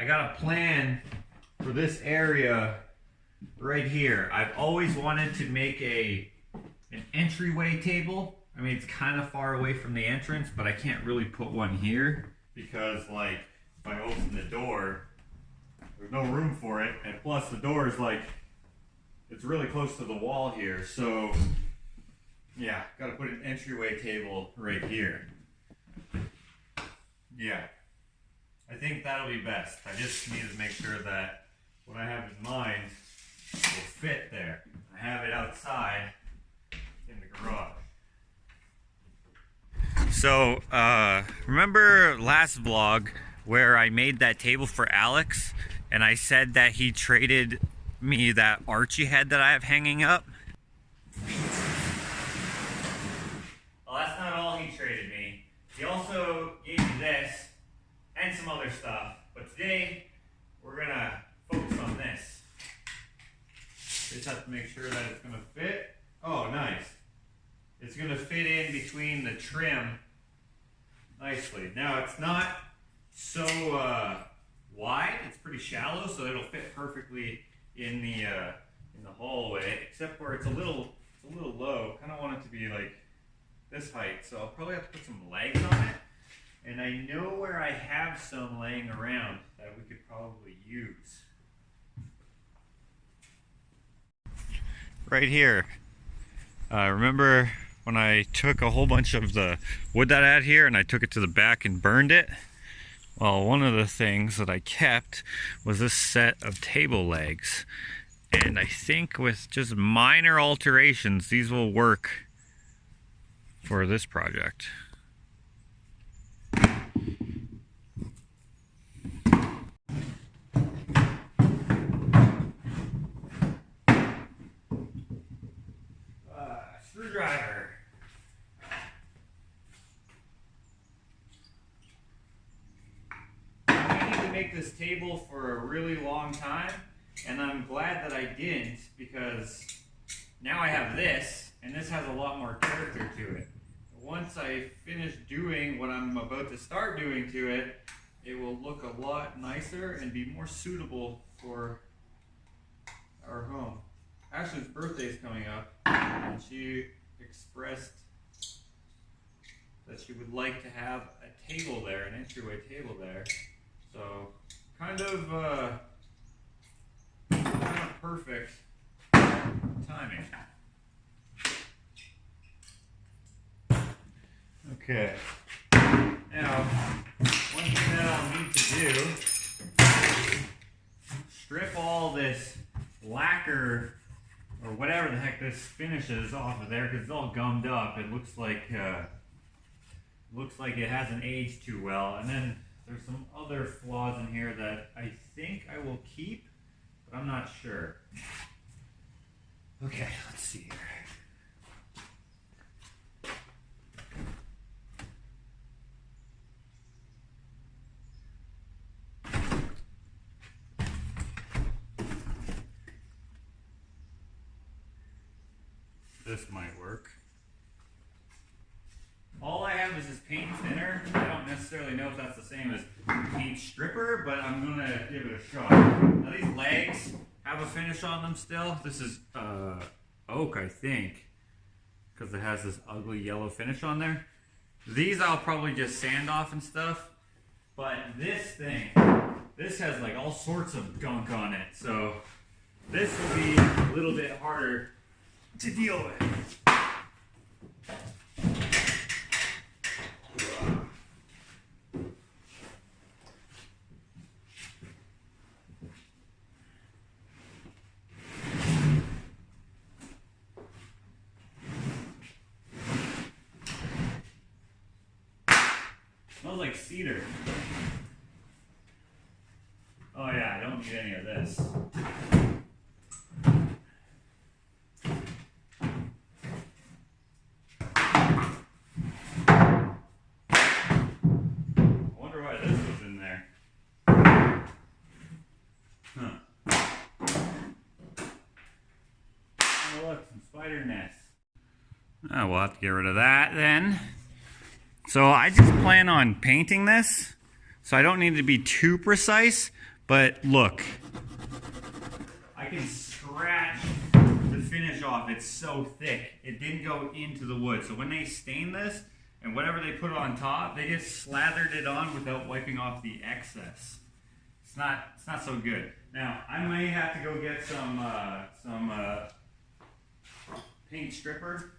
got a plan for this area right here. I've always wanted to make an entryway table. I mean, it's kind of far away from the entrance, but I can't really put one here because, like, if I open the door, there's no room for it, and plus the door is like, it's really close to the wall here, so yeah, gotta put an entryway table right here. Yeah, I think that'll be best. I just need to make sure that what I have in mind will fit there. I have it outside in the garage. So, remember last vlog where I made that table for Alex and I said that he traded me that Archie head that I have hanging up? Well, that's not all he traded me. He also gave me this and some other stuff, but today we're gonna focus on this. Just have to make sure that it's gonna fit. Oh, nice. It's gonna fit in between the trim nicely. Now it's not so wide, it's pretty shallow, so it'll fit perfectly in the hallway, except where it's a little low. Kind of want it to be like this height, so I'll probably have to put some legs on it. And I know where I have some laying around that we could probably use. Right here. Remember when I took a whole bunch of the wood that I had here and I took it to the back and burned it? Well, one of the things that I kept was this set of table legs. And I think with just minor alterations, these will work for this project. Screwdriver. I need to make this table for a really long time, and I'm glad that I didn't, because now I have this, and this has a lot more character to it. Once I finish doing what I'm about to start doing to it, it will look a lot nicer and be more suitable for our home. Ashley's birthday is coming up, and she expressed that she would like to have a table there, an entryway table there. So, kind of perfect timing. Okay. Now, one thing that I'll need to do, strip all this lacquer or whatever the heck this finishes off of there, because it's all gummed up. It looks like it hasn't aged too well. And then there's some other flaws in here that I think I will keep, but I'm not sure. Okay, let's see here. This might work. All I have is this paint thinner. I don't necessarily know if that's the same as paint stripper, but I'm gonna give it a shot. Now these legs have a finish on them still. This is oak, I think, because it has this ugly yellow finish on there. These I'll probably just sand off and stuff, but this thing, this has like all sorts of gunk on it, so this will be a little bit harder to deal with. Smells like cedar. Oh yeah, I don't need any of this. Spider nest. Oh, we'll have to get rid of that then. So I just plan on painting this, so I don't need to be too precise, But look, I can scratch the finish off. It's so thick. It didn't go into the wood. So when they stain this and whatever they put on top, they just slathered it on without wiping off the excess. It's not so good. Now I may have to go get some paint stripper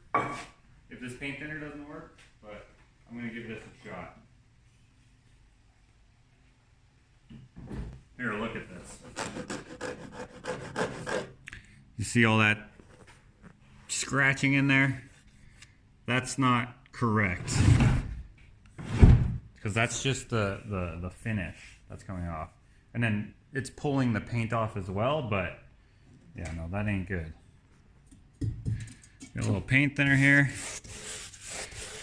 if this paint thinner doesn't work, but I'm gonna give this a shot. Here, look at this. You see all that scratching in there? That's not correct, because that's just the finish that's coming off, and then it's pulling the paint off as well. But yeah, no, that ain't good. Got a little paint thinner here.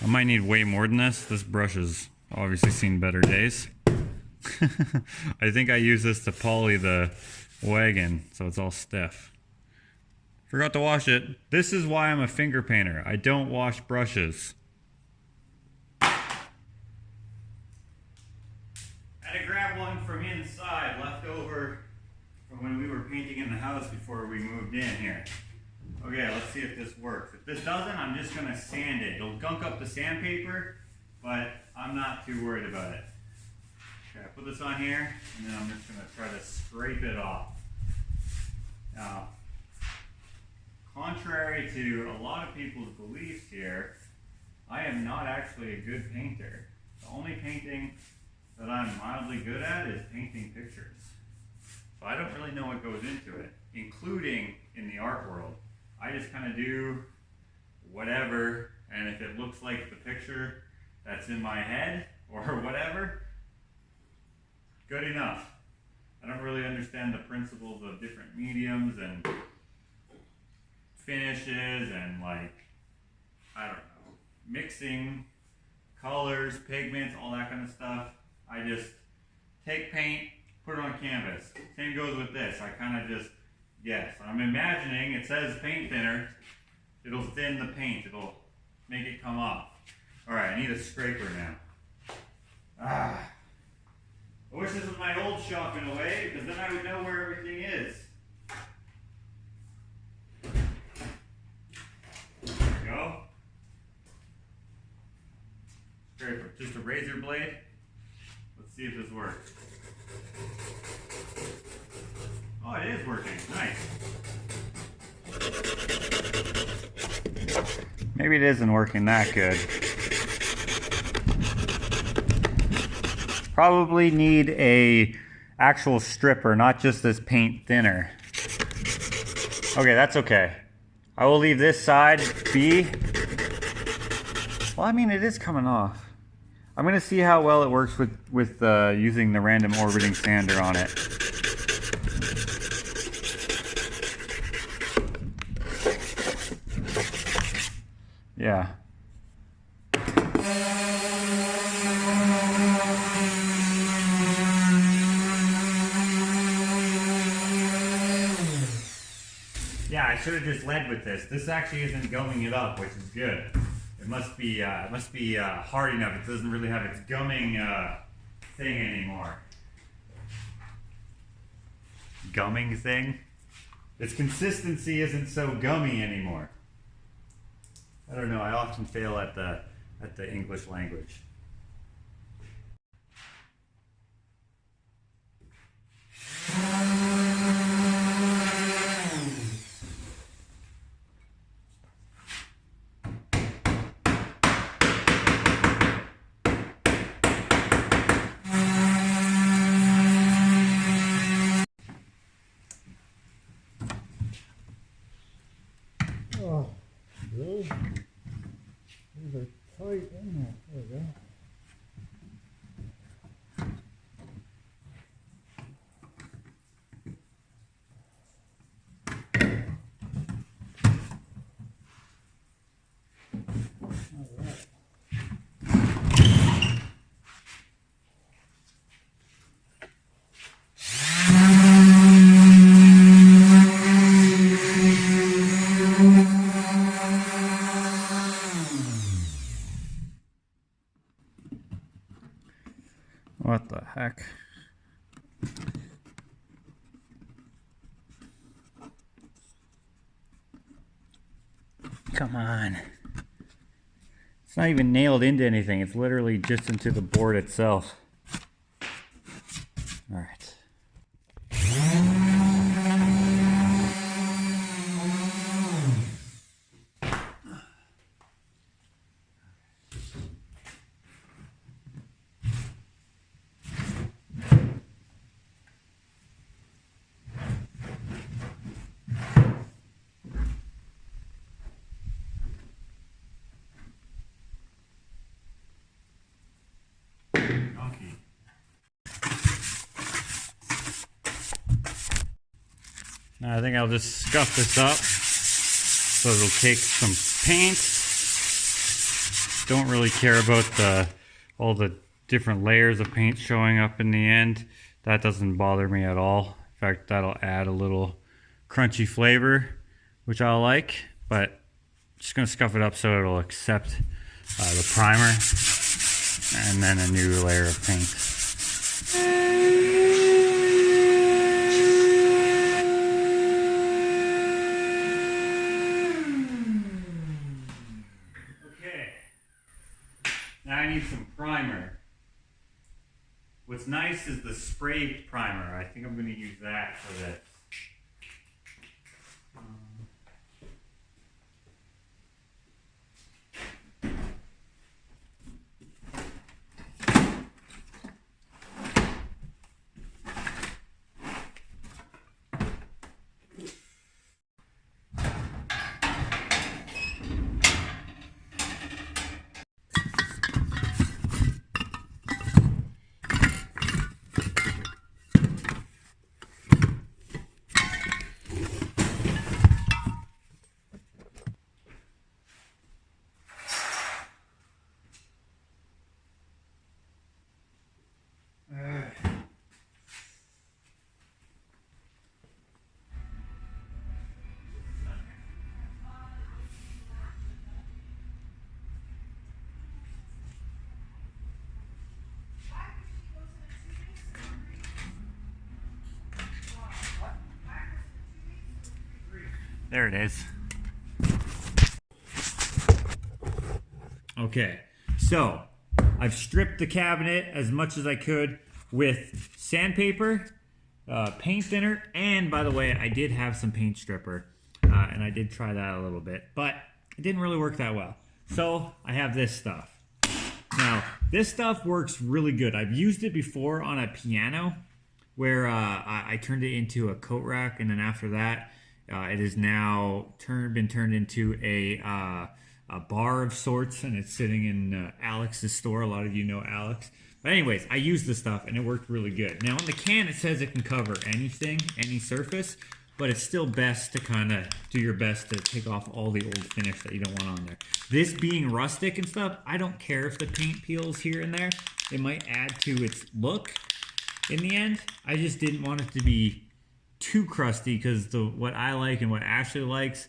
I might need way more than this. This brush has obviously seen better days. I think I use this to poly the wagon so it's all stiff. Forgot to wash it. This is why I'm a finger painter. I don't wash brushes. I had to grab one from inside, left over from when we were painting in the house before we moved in here. Okay, let's see if this works. If this doesn't, I'm just gonna sand it. It'll gunk up the sandpaper, but I'm not too worried about it. Okay, I put this on here, and then I'm just gonna try to scrape it off. Now, contrary to a lot of people's beliefs here, I am not actually a good painter. The only painting that I'm mildly good at is painting pictures. So I don't really know what goes into it, including in the art world. I just kind of do whatever, and if it looks like the picture that's in my head or whatever, good enough. I don't really understand the principles of different mediums and finishes and, like, I don't know, mixing colors, pigments, all that kind of stuff. I just take paint, put it on canvas. Same goes with this. I kind of just guess. I'm imagining, it says paint thinner, it'll thin the paint, it'll make it come off. Alright, I need a scraper now. I wish this was my old shop in a way, because then I would know where everything is. There we go. Scraper, just a razor blade. Let's see if this works. Oh, it is working. Nice. Maybe it isn't working that good. Probably need a actual stripper, not just this paint thinner. Okay, that's okay. I will leave this side be. Well, I mean, it is coming off. I'm gonna see how well it works with using the random orbiting sander on it. Yeah. Yeah, I should have just led with this. This actually isn't gumming it up, which is good. It must be hard enough. It doesn't really have its gumming thing anymore. Gumming thing? Its consistency isn't so gummy anymore. I don't know, I often fail at the English language. Oh, really? These are tight in there. There we go. What the heck? Come on. It's not even nailed into anything. It's literally just into the board itself. All right. Now I think I'll just scuff this up so it'll take some paint. Don't really care about all the different layers of paint showing up in the end. That doesn't bother me at all. In fact, that'll add a little crunchy flavor, which I like, but I'm just gonna scuff it up so it'll accept the primer and then a new layer of paint. Now I need some primer. What's nice is the spray primer. I think I'm going to use that for this. There it is. Okay, so I've stripped the cabinet as much as I could with sandpaper, paint thinner, and by the way, I did have some paint stripper, and I did try that a little bit, but it didn't really work that well. So I have this stuff. Now, this stuff works really good. I've used it before on a piano where I turned it into a coat rack, and then after that, it is now been turned into a bar of sorts, and it's sitting in Alex's store. A lot of you know Alex. But anyways, I used this stuff, and it worked really good. Now, on the can, it says it can cover anything, any surface, but it's still best to kind of do your best to take off all the old finish that you don't want on there. This being rustic and stuff, I don't care if the paint peels here and there. It might add to its look in the end. I just didn't want it to be too crusty because what I like and what Ashley likes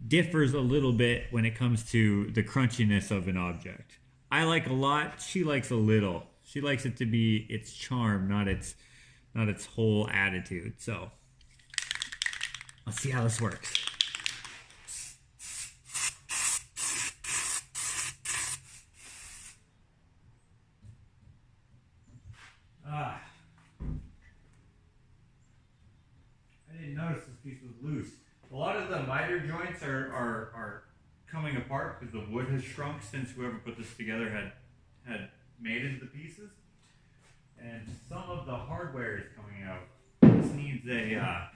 differs a little bit when it comes to the crunchiness of an object. I like a lot, she likes a little. She likes it to be its charm, not its whole attitude. So let's see how this works. I didn't notice this piece was loose. A lot of the miter joints are coming apart because the wood has shrunk since whoever put this together had made it into pieces. And some of the hardware is coming out. This needs a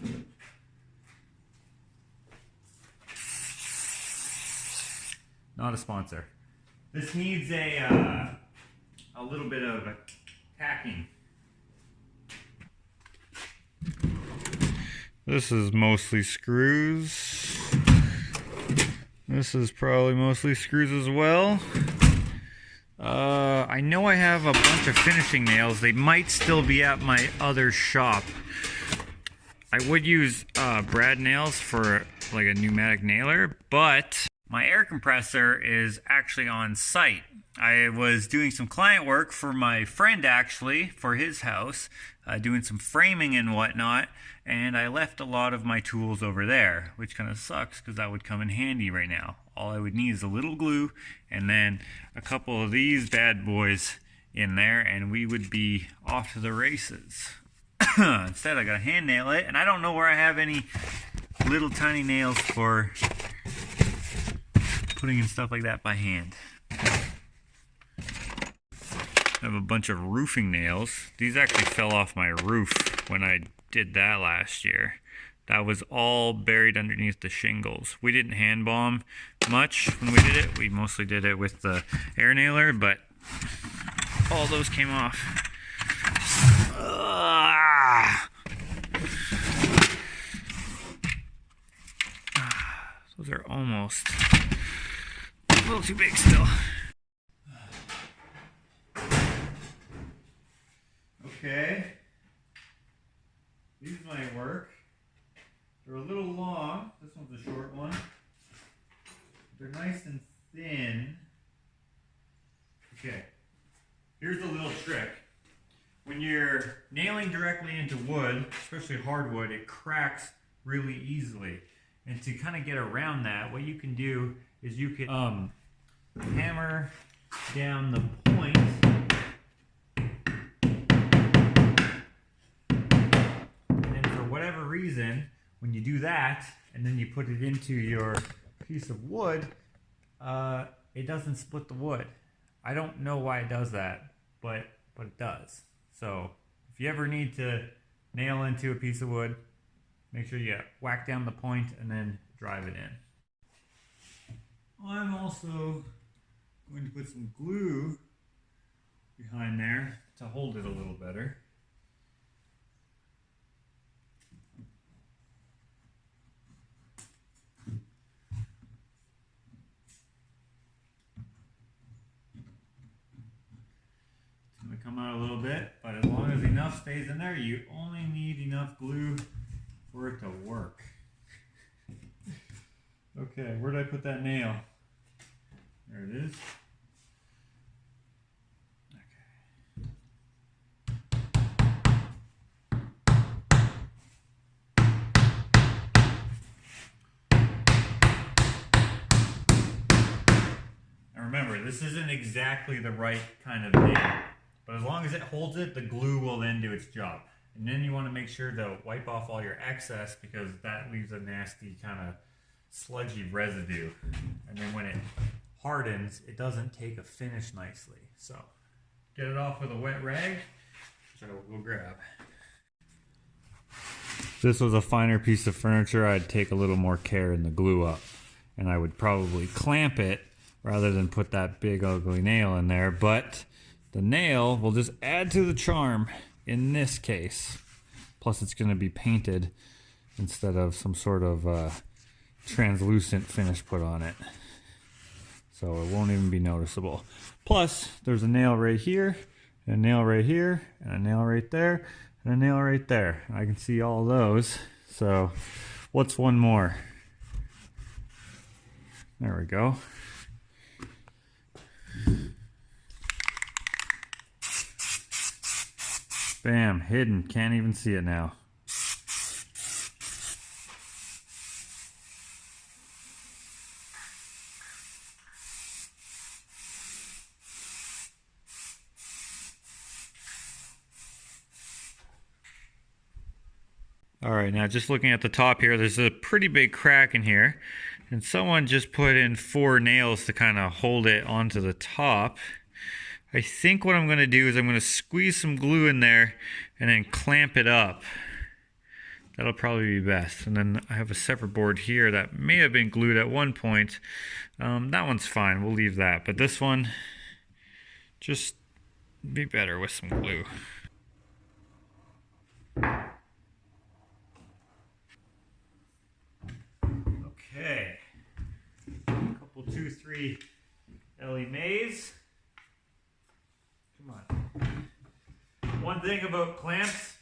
not a sponsor. This needs a little bit of tacking. This is mostly screws. This is probably mostly screws as well. I know I have a bunch of finishing nails. They might still be at my other shop. I would use brad nails for like a pneumatic nailer, but My air compressor is actually on site. I was doing some client work for my friend actually, for his house, doing some framing and whatnot, and I left a lot of my tools over there, which kind of sucks because that would come in handy right now. All I would need is a little glue and then a couple of these bad boys in there and we would be off to the races. Instead I gotta hand nail it, and I don't know where I have any little tiny nails for putting in stuff like that by hand. I have a bunch of roofing nails. These actually fell off my roof when I did that last year. That was all buried underneath the shingles. We didn't hand bomb much when we did it. We mostly did it with the air nailer, but all those came off. Those are almost a little too big still. Okay. These might work. They're a little long. This one's a short one. They're nice and thin. Okay. Here's a little trick. When you're nailing directly into wood, especially hardwood, it cracks really easily. And to kind of get around that, what you can do is you can hammer down the point. And for whatever reason, when you do that, and then you put it into your piece of wood, it doesn't split the wood. I don't know why it does that, but it does. So if you ever need to nail into a piece of wood, make sure you whack down the point and then drive it in. I'm also going to put some glue behind there to hold it a little better. It's going to come out a little bit, but as long as enough stays in there, you only need enough glue for it to work. Okay, where did I put that nail? There it is. Now remember, this isn't exactly the right kind of nail, but as long as it holds it, the glue will then do its job. And then you want to make sure to wipe off all your excess because that leaves a nasty kind of sludgy residue. And then when it hardens, it doesn't take a finish nicely. So get it off with a wet rag, which I will go grab. If this was a finer piece of furniture, I'd take a little more care in the glue up. And I would probably clamp it rather than put that big ugly nail in there. But the nail will just add to the charm in this case. Plus it's going to be painted instead of some sort of translucent finish put on it. So it won't even be noticeable. Plus there's a nail right here, and a nail right here, and a nail right there, and a nail right there. I can see all those. So what's one more? There we go. Bam, hidden, can't even see it now. All right, now just looking at the top here, there's a pretty big crack in here, and someone just put in 4 nails to kind of hold it onto the top. I think what I'm going to do is I'm going to squeeze some glue in there and then clamp it up. That'll probably be best. And then I have a separate board here that may have been glued at one point. That one's fine, we'll leave that. But this one, just be better with some glue. Okay, a couple 2-3 Ellie Mays. Come on. One thing about clamps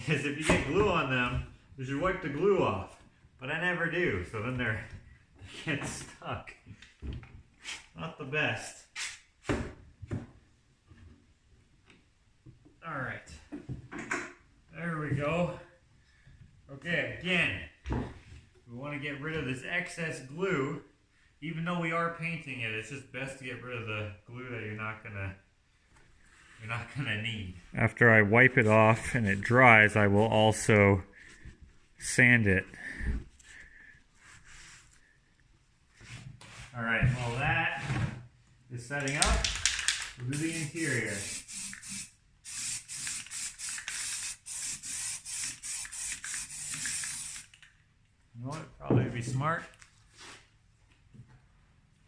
is if you get glue on them, you should wipe the glue off. But I never do, so then they're gets stuck. Not the best. All right, there we go. Okay, again, we want to get rid of this excess glue. Even though we are painting it, it's just best to get rid of the glue that you're not gonna need. After I wipe it off and it dries, I will also sand it. All right, while that is setting up, we'll do the interior. You know what? Probably would be smart.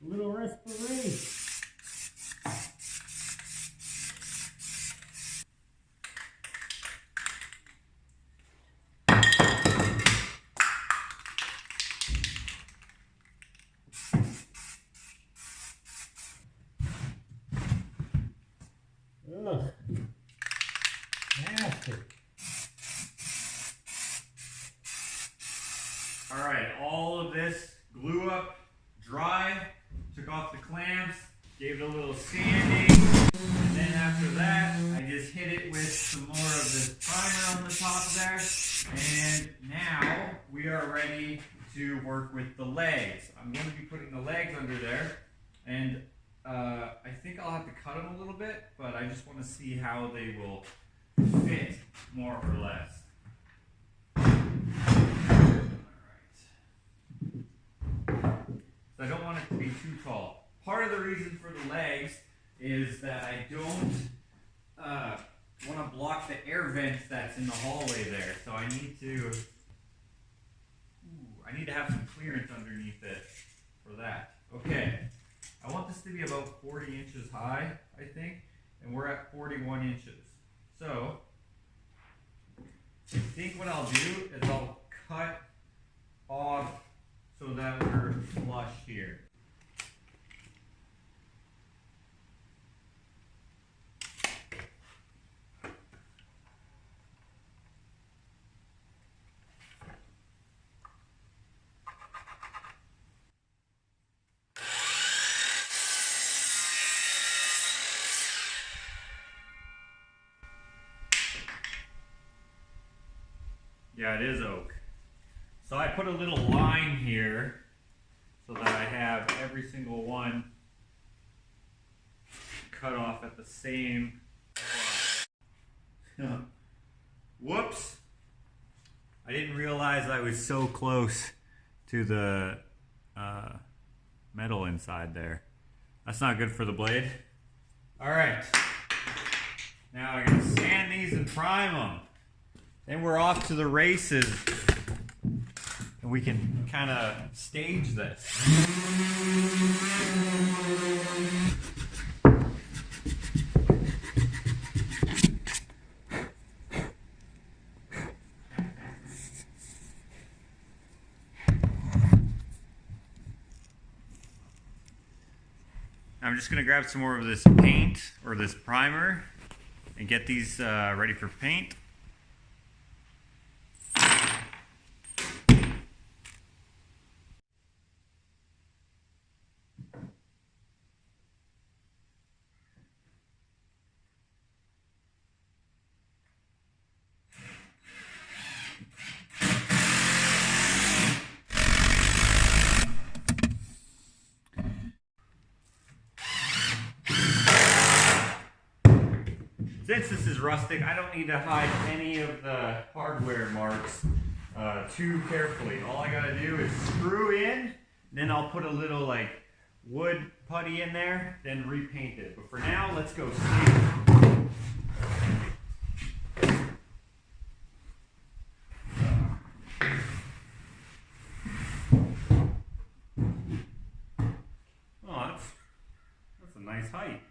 A little respiration. Ugh. Nasty. All right, all of this glue up, dry, took off the clamps, gave it a little sanding, and then after that, I just hit it with some more of this primer on the top there, and now we are ready to work with the legs. I'm going to be putting the legs under there, and I think I'll have to cut them a little bit, but I just want to see how they will fit, more or less. I don't want it to be too tall. Part of the reason for the legs is that I don't want to block the air vents that's in the hallway there. So I need to have some clearance underneath it for that. Okay, I want this to be about 40 inches high, I think, and we're at 41 inches. So I think what I'll do is I'll cut off so that we're flush here. Yeah, it is oak. So I put a little line here so that I have every single one cut off at the same spot. Whoops! I didn't realize I was so close to the metal inside there. That's not good for the blade. Alright, now I'm going to sand these and prime them. Then we're off to the races. And we can kind of stage this. I'm just going to grab some more of this paint or this primer and get these ready for paint. Since this is rustic, I don't need to hide any of the hardware marks too carefully. All I gotta do is screw in, then I'll put a little like wood putty in there, then repaint it. But for now, let's go see. Oh, that's a nice height.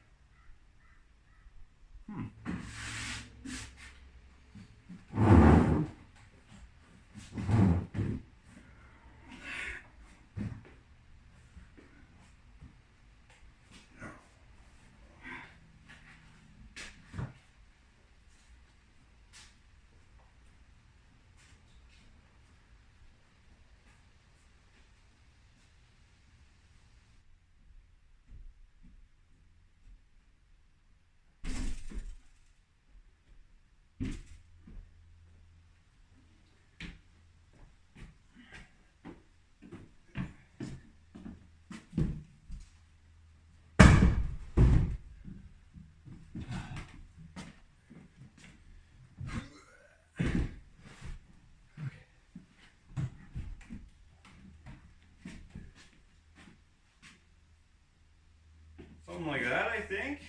something like that, I think.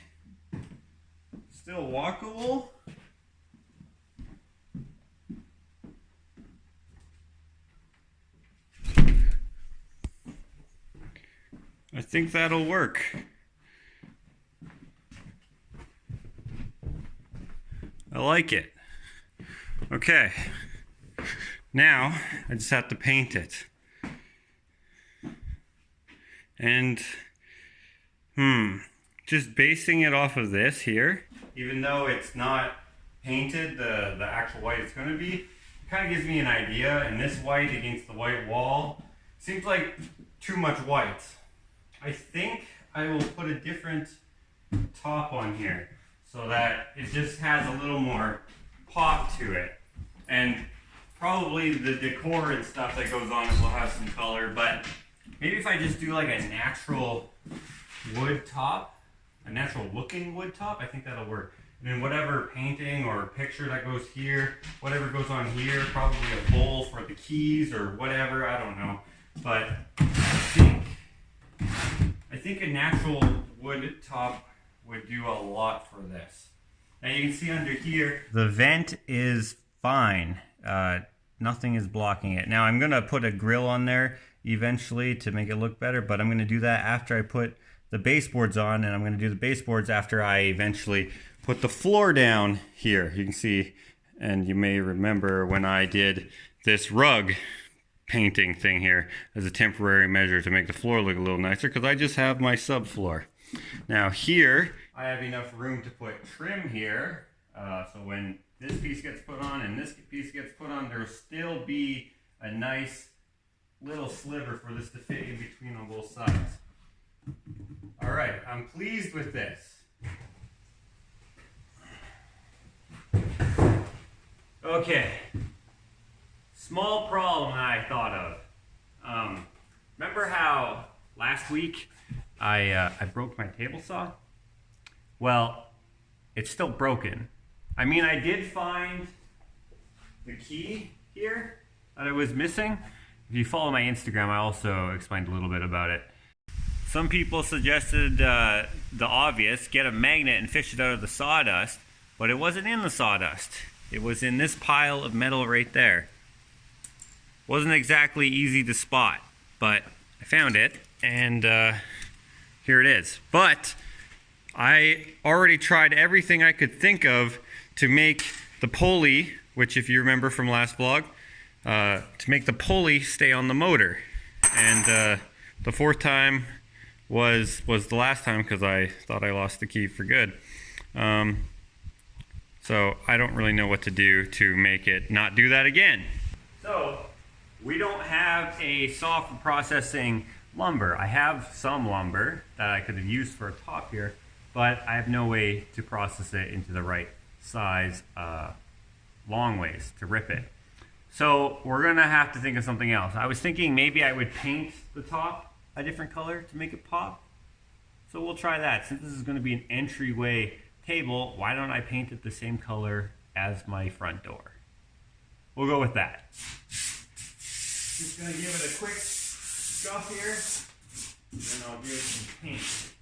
Still walkable. I think that'll work. I like it. Okay. Now, I just have to paint it. And, just basing it off of this here, even though it's not painted the actual white it's going to be, it kind of gives me an idea. And this white against the white wall seems like too much white. I think I will put a different top on here so that it just has a little more pop to it. And probably the decor and stuff that goes on it will have some color, but maybe if I just do like a natural wood top, a natural looking wood top, I think that'll work. And then whatever painting or picture that goes here, whatever goes on here, probably a bowl for the keys or whatever, I don't know. But I think a natural wood top would do a lot for this. Now you can see under here, the vent is fine. Nothing is blocking it. Now I'm gonna put a grill on there eventually to make it look better, but I'm gonna do that after I put the baseboards on, and I'm gonna do the baseboards after I eventually put the floor down here. You can see, and you may remember when I did this rug painting thing here as a temporary measure to make the floor look a little nicer, because I just have my subfloor. Now here, I have enough room to put trim here, so when this piece gets put on and this piece gets put on, there'll still be a nice little sliver for this to fit in between on both sides. All right, I'm pleased with this. Okay, small problem that I thought of. Remember how last week I broke my table saw? Well, it's still broken. I mean, I did find the key here that I was missing. If you follow my Instagram, I also explained a little bit about it. Some people suggested the obvious, get a magnet and fish it out of the sawdust, but it wasn't in the sawdust. It was in this pile of metal right there. Wasn't exactly easy to spot, but I found it, and here it is. But I already tried everything I could think of to make the pulley, which if you remember from last vlog, to make the pulley stay on the motor. And the fourth time was the last time, because I thought I lost the key for good. So I don't really know what to do to make it not do that again. So we don't have a saw for processing lumber. I have some lumber that I could have used for a top here, but I have no way to process it into the right size long ways to rip it. So we're gonna have to think of something else. I was thinking maybe I would paint the top a different color to make it pop. So we'll try that. Since this is gonna be an entryway table, why don't I paint it the same color as my front door? We'll go with that. Just gonna give it a quick scuff here, and then I'll give it some paint.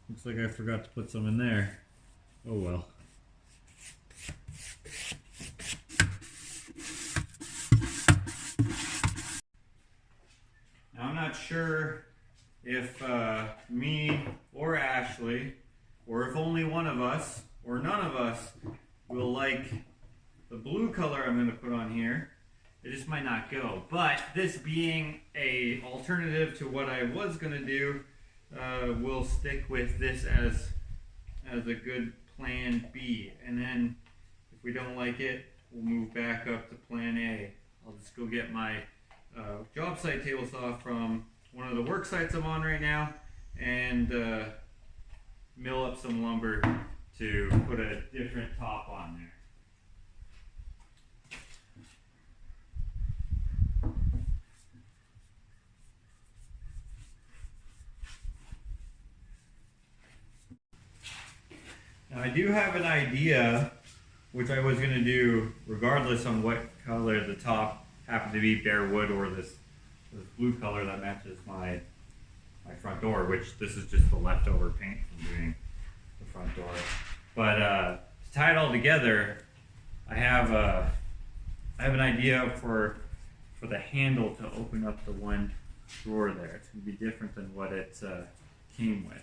Looks like I forgot to put some in there. Oh well. Now I'm not sure if me or Ashley, or if only one of us, or none of us, will like the blue color I'm going to put on here. It just might not go. But this being a alternative to what I was going to do, we'll stick with this as a good plan B. And then if we don't like it, we'll move back up to plan A. I'll just go get my job site table saw from one of the work sites I'm on right now and mill up some lumber to put a different top on there. Now I do have an idea, which I was going to do regardless on what color the top happened to be, bare wood or this blue color that matches my front door, which this is just the leftover paint from doing the front door. But to tie it all together, I have an idea for the handle to open up the one drawer there. It's going to be different than what it came with.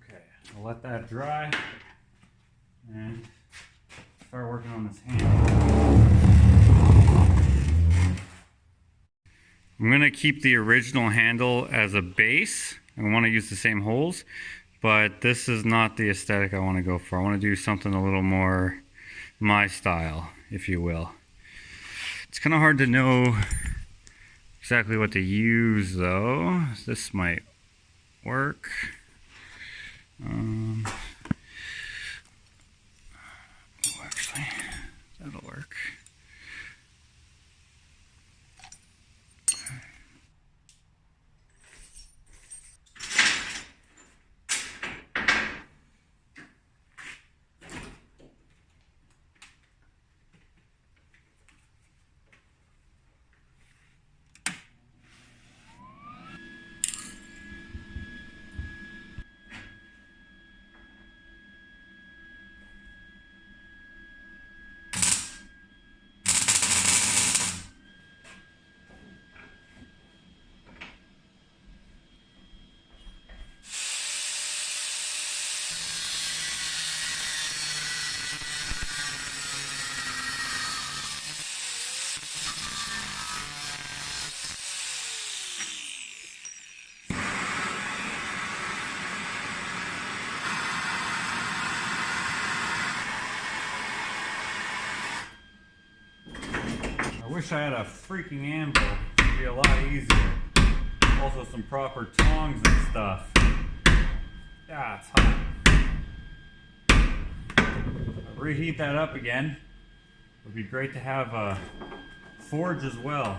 Okay, I'll let that dry and start working on this handle. I'm going to keep the original handle as a base. I want to use the same holes, but this is not the aesthetic I want to go for. I want to do something a little more my style, if you will. It's kind of hard to know exactly what to use though. This might work. Actually, that'll work. I wish I had a freaking anvil. It'd be a lot easier. Also some proper tongs and stuff. Yeah, it's hot. I'll reheat that up again. It would be great to have a forge as well.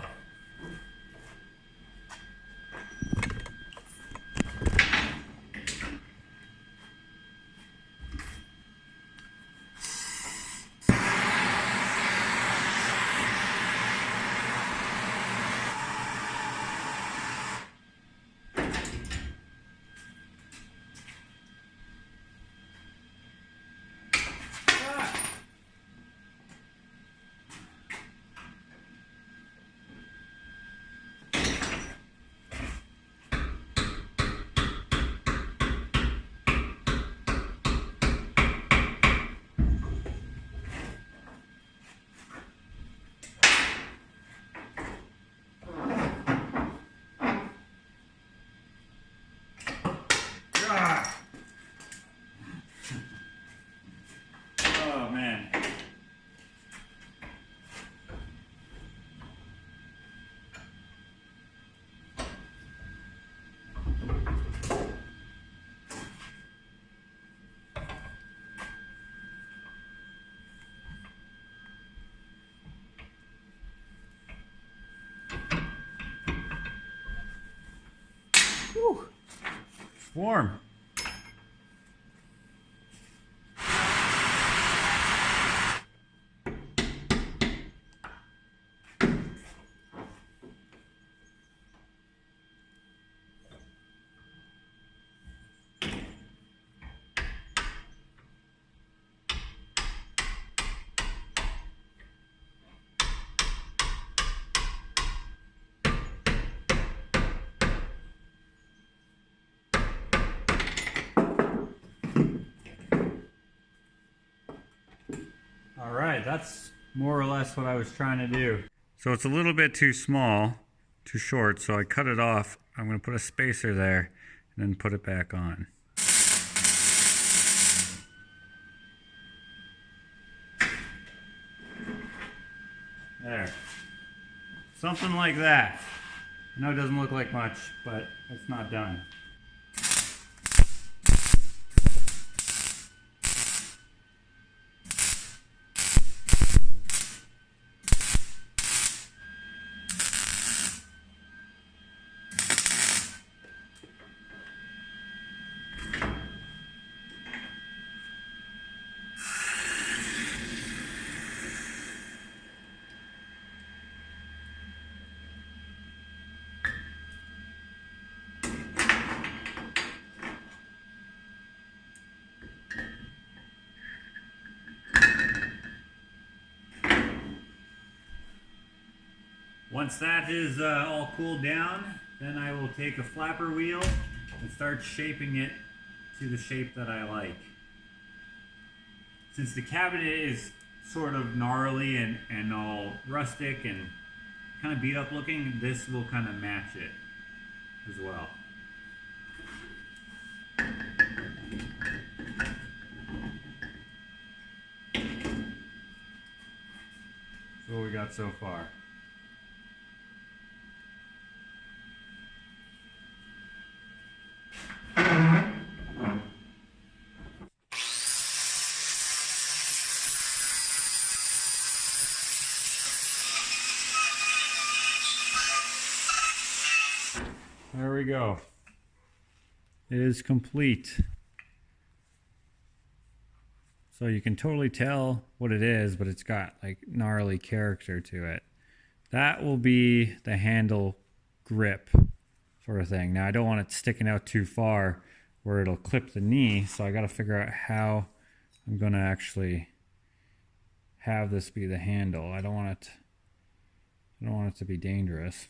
Oh man. Whew. It's warm. that's more or less what I was trying to do. So it's a little bit too small, too short, so I cut it off. I'm going to put a spacer there and then put it back on. There. Something like that. I know it doesn't look like much, but it's not done. Once that is all cooled down, then I will take a flapper wheel and start shaping it to the shape that I like. Since the cabinet is sort of gnarly and all rustic and kind of beat up looking, this will kind of match it as well. So what we got so far. There we go. It is complete. So you can totally tell what it is, but it's got like gnarly character to it. That will be the handle grip sort of thing. Now I don't want it sticking out too far where it'll clip the knee, so I got to figure out how I'm going to actually have this be the handle. I don't want it to be dangerous.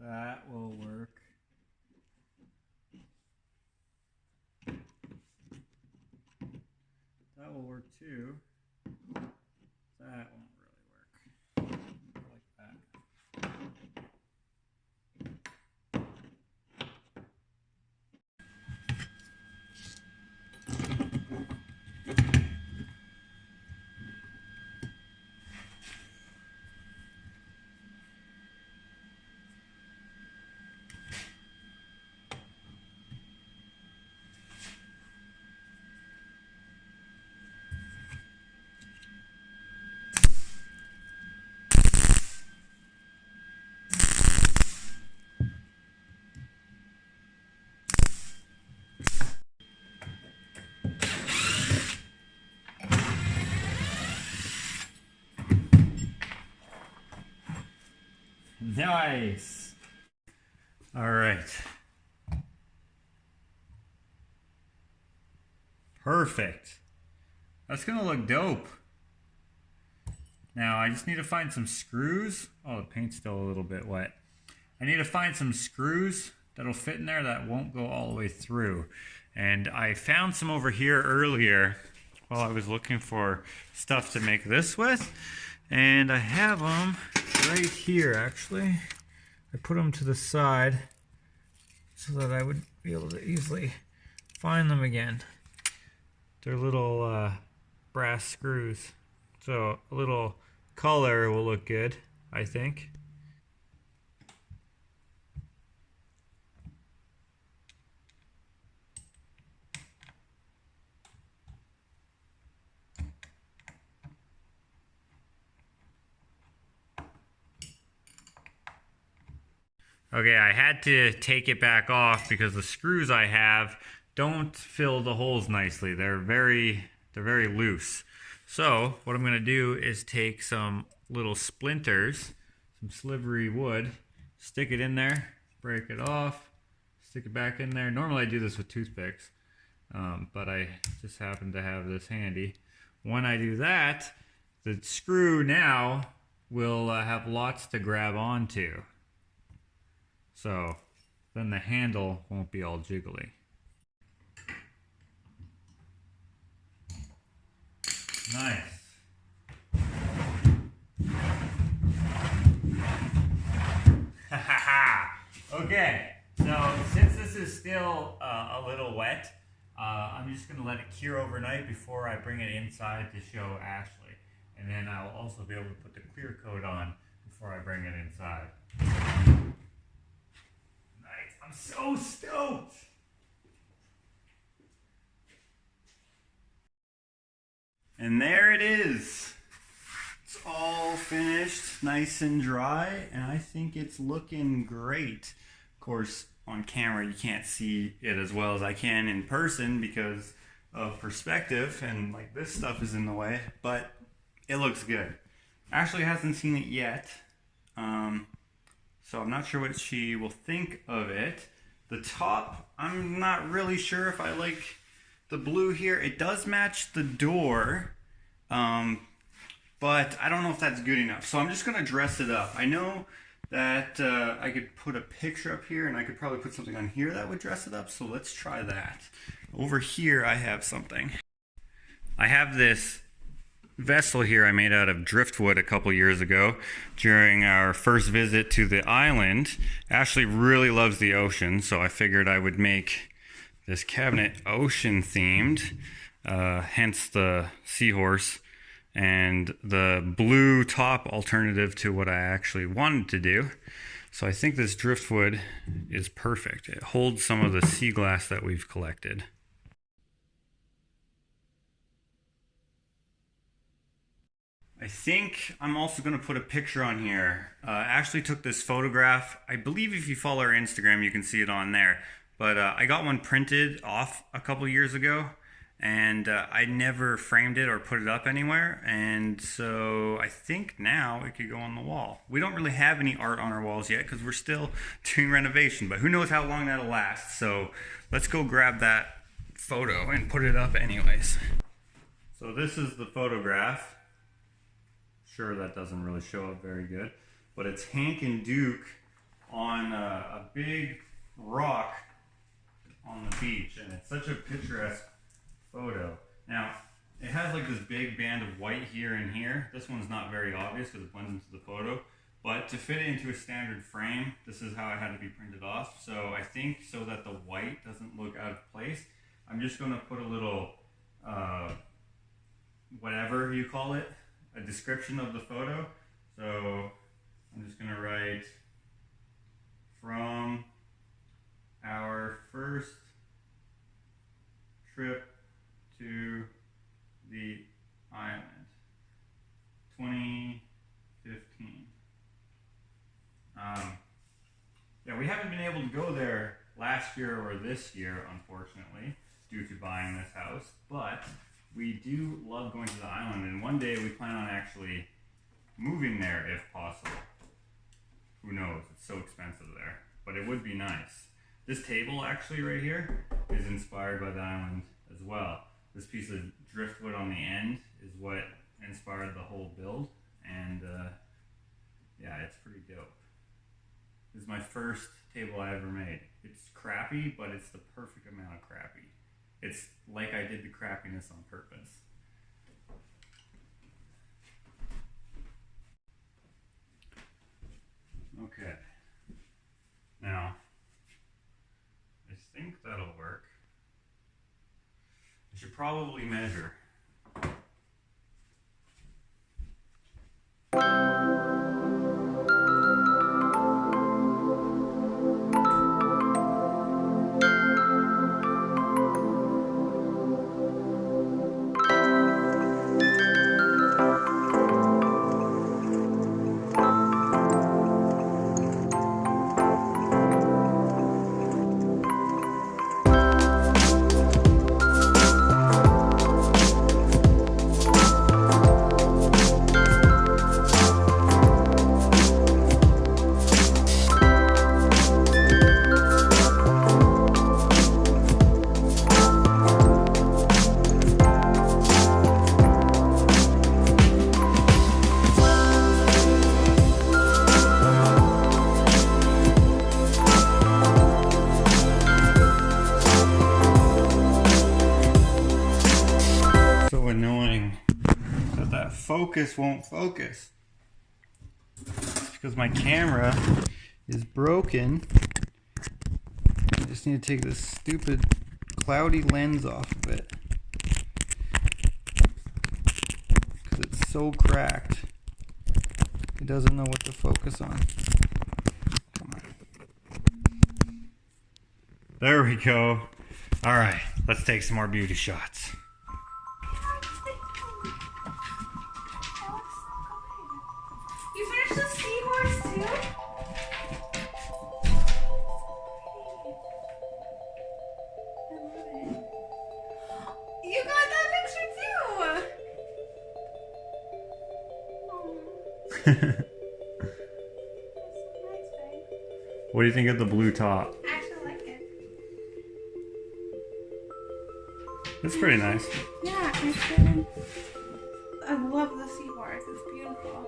That will work. That will work too. That won't really work. Like that. Nice. All right. Perfect. That's gonna look dope. Now I just need to find some screws. Oh, the paint's still a little bit wet. I need to find some screws that'll fit in there that won't go all the way through. And I found some over here earlier while I was looking for stuff to make this with. And I have them right here, actually. I put them to the side so that I would be able to easily find them again. They're little brass screws. So a little color will look good, I think. Okay, I had to take it back off because the screws I have don't fill the holes nicely. They're very loose. So what I'm gonna do is take some little splinters, some slivery wood, stick it in there, break it off, stick it back in there. Normally I do this with toothpicks, but I just happen to have this handy. When I do that, the screw now will have lots to grab onto. So then the handle won't be all jiggly. Nice. Okay, so since this is still a little wet, I'm just going to let it cure overnight before I bring it inside to show Ashley. And then I'll also be able to put the clear coat on before I bring it inside. Nice. I'm so stoked. And there it is. It's all finished, nice and dry, and I think it's looking great. Of course, on camera you can't see it as well as I can in person because of perspective, and like this stuff is in the way, but it looks good. Ashley hasn't seen it yet, so I'm not sure what she will think of it. The top, I'm not really sure if I like the blue here. It does match the door, but I don't know if that's good enough. So I'm just gonna dress it up. I know that I could put a picture up here and I could probably put something on here that would dress it up. So let's try that. Over here I have something. I have this vessel here I made out of driftwood a couple years ago during our first visit to the island. Ashley really loves the ocean, so I figured I would make this cabinet ocean themed, hence the seahorse and the blue top alternative to what I actually wanted to do. So I think this driftwood is perfect. It holds some of the sea glass that we've collected. I think I'm also going to put a picture on here. Ashley took this photograph. I believe if you follow our Instagram, you can see it on there. But I got one printed off a couple years ago, and I never framed it or put it up anywhere. And so I think now it could go on the wall. We don't really have any art on our walls yet because we're still doing renovation, but who knows how long that'll last. So let's go grab that photo and put it up anyways. So this is the photograph. Sure, that doesn't really show up very good, but it's Hank and Duke on a big rock on the beach, and it's such a picturesque photo. Now, it has like this big band of white here and here. This one's not very obvious because it blends into the photo, but to fit it into a standard frame, this is how it had to be printed off. So I think so that the white doesn't look out of place, I'm just going to put a little, whatever you call it, a description of the photo. So I'm just going to write, from our first trip to the island, 2015. Yeah, we haven't been able to go there last year or this year, unfortunately, due to buying this house, but we do love going to the island, and one day we plan on actually moving there if possible. Who knows, it's so expensive there, but it would be nice. This table actually right here is inspired by the island as well. This piece of driftwood on the end is what inspired the whole build, and yeah, it's pretty dope. This is my first table I ever made. It's crappy, but it's the perfect amount of crappy. It's like I did the crappiness on purpose. Okay. Now, I think that'll work. I should probably measure. focus won't focus. It's because my camera is broken. I just need to take this stupid cloudy lens off of it. Because it's so cracked. It doesn't know what to focus on. Come on. There we go. All right, let's take some more beauty shots. You finished the seahorse too? I love it. You got that picture too. That's so nice, babe. What do you think of the blue top? I actually like it. It's pretty nice. Yeah, it's good. I love the seahorse. It's beautiful.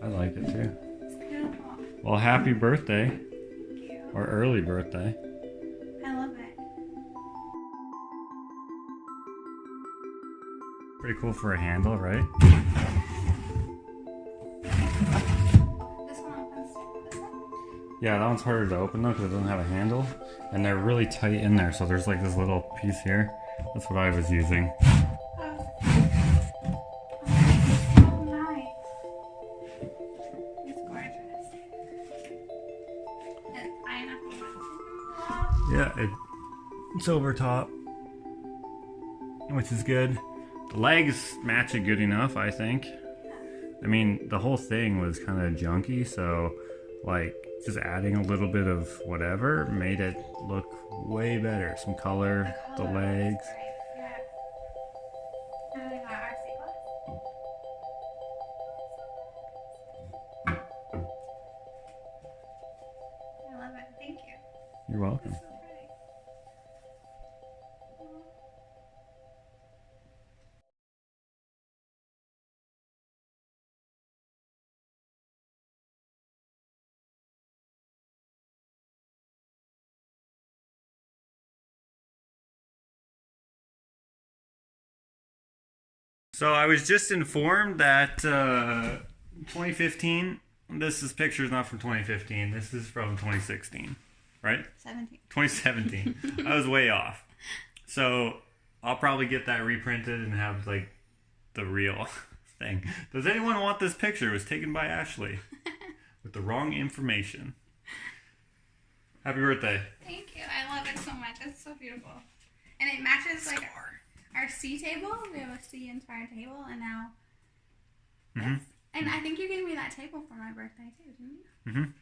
I like it too. It's beautiful. Well, happy birthday, Thank you. or early birthday. I love it. Pretty cool for a handle, right? This one opens too. This one? Yeah, that one's harder to open though because it doesn't have a handle. And they're really tight in there, so there's like this little piece here. That's what I was using. Oh, it's so nice. It's gorgeous. And pineapple. Yeah, it's over top, which is good. The legs match it good enough, I think. I mean, the whole thing was kind of junky, so like just adding a little bit of whatever made it look way better. Some color, the legs. Yeah. And then we got our seahorse. I love it. Thank you. You're welcome. It's so pretty. So I was just informed that 2015, picture is not from 2015, this is from 2016, right? 17. 2017. I was way off. So I'll probably get that reprinted and have like the real thing. Does anyone want this picture? It was taken by Ashley with the wrong information. Happy birthday. Thank you. I love it so much. It's so beautiful. And it matches like our C table. We have a C inspired table, and now. Mhm. And I think you gave me that table for my birthday too, didn't you? Mhm.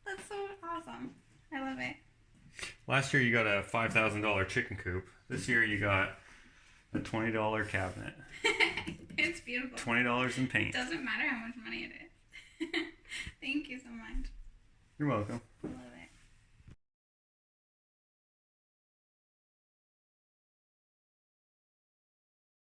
That's so awesome. I love it. Last year you got a $5,000 chicken coop. This year you got a $20 cabinet. It's beautiful. $20 in It paint. doesn't matter how much money it is. Thank you so much. You're welcome.